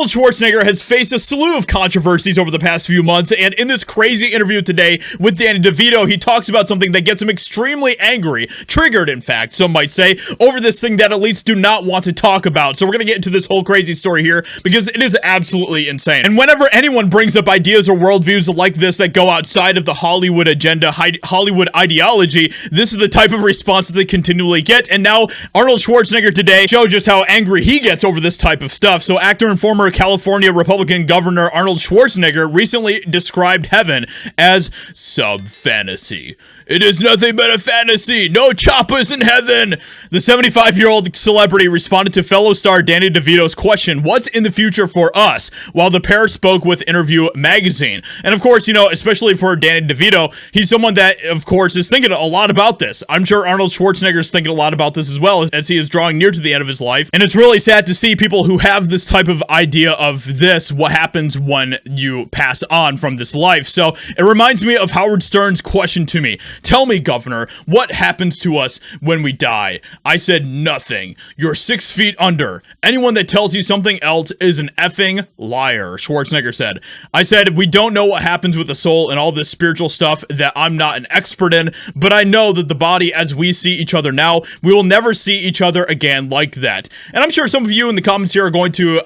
Arnold Schwarzenegger has faced a slew of controversies over the past few months, and in this crazy interview today with Danny DeVito, he talks about something that gets him extremely angry, triggered in fact, some might say, over this thing that elites do not want to talk about. So we're gonna get into this whole crazy story here, because it is absolutely insane. And whenever anyone brings up ideas or worldviews like this that go outside of the Hollywood agenda, Hollywood ideology, this is the type of response that they continually get. And now Arnold Schwarzenegger today showed just how angry he gets over this type of stuff. So actor and former California Republican Governor Arnold Schwarzenegger recently described heaven as sub-fantasy. It is nothing but a fantasy. No choppers in heaven. The 75-year-old celebrity responded to fellow star Danny DeVito's question, "What's in the future for us?" while the pair spoke with Interview magazine. And of course, you know, especially for Danny DeVito, he's someone that, of course, is thinking a lot about this. I'm sure Arnold Schwarzenegger is thinking a lot about this as well, as he is drawing near to the end of his life. And it's really sad to see people who have this type of idea of this, what happens when you pass on from this life. So it reminds me of Howard Stern's question to me. "Tell me, Governor, what happens to us when we die?" I said, "Nothing. You're 6 feet under. Anyone that tells you something else is an effing liar," Schwarzenegger said. I said, "We don't know what happens with the soul and all this spiritual stuff that I'm not an expert in, but I know that the body as we see each other now, we will never see each other again like that." And I'm sure some of you in the comments here are going to,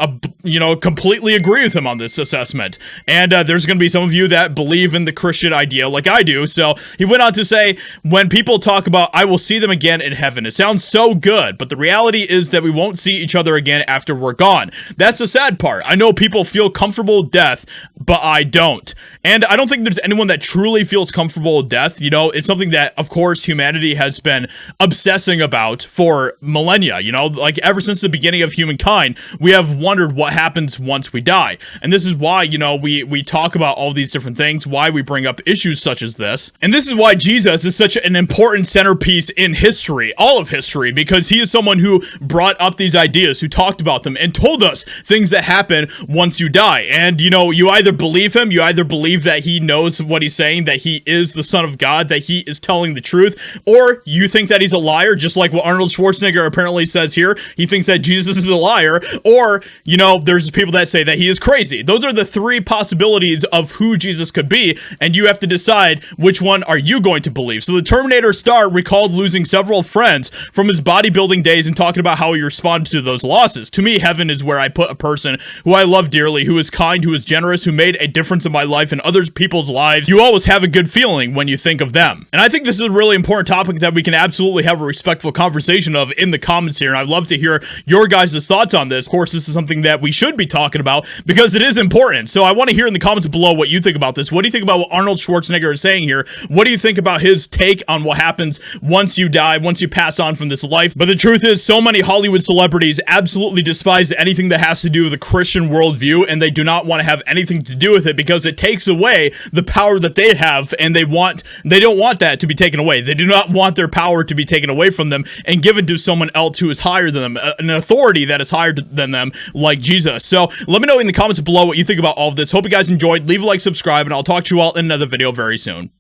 completely agree with him on this assessment. And there's going to be some of you that believe in the Christian idea like I do. So he went on to say, "When people talk about, I will see them again in heaven, it sounds so good, but the reality is that we won't see each other again after we're gone. That's the sad part. I know people feel comfortable with death, but I don't." And I don't think there's anyone that truly feels comfortable with death. You know, it's something that, of course, humanity has been obsessing about for millennia. You know, like ever since the beginning of humankind, we have wondered what happens once we die. And this is why, you know, we talk about all these different things, why we bring up issues such as this. And this is why Jesus is such an important centerpiece in history, all of history, because he is someone who brought up these ideas, who talked about them, and told us things that happen once you die. And, you know, you either believe him, you either believe that he knows what he's saying, that he is the Son of God, that he is telling the truth, or you think that he's a liar, just like what Arnold Schwarzenegger apparently says here. He thinks that Jesus is a liar, or, you know, there's people that say that he is crazy. Those are the three possibilities of who Jesus could be, and you have to decide which one are you going to believe. So the Terminator star recalled losing several friends from his bodybuilding days and talking about how he responded to those losses. "To me, heaven is where I put a person who I love dearly, who is kind, who is generous, who made a difference in my life and other people's lives. You always have a good feeling when you think of them." And I think this is a really important topic that we can absolutely have a respectful conversation of in the comments here, and I'd love to hear your guys' thoughts on this. Of course, this is something that we should be talking about because it is important. So I want to hear in the comments below what you think about this. What do you think about what Arnold Schwarzenegger is saying here? What do you think about his take on what happens once you die, once you pass on from this life? But the truth is, so many Hollywood celebrities absolutely despise anything that has to do with the Christian worldview, and they do not want to have anything to do with it because it takes away the power that they have, and they don't want that to be taken away. They do not want their power to be taken away from them and given to someone else who is higher than them, an authority that is higher than them, like Jesus. So let me know in the comments below what you think about all of this. Hope you guys enjoyed. Leave a like, subscribe, and I'll talk to you all in another video very soon.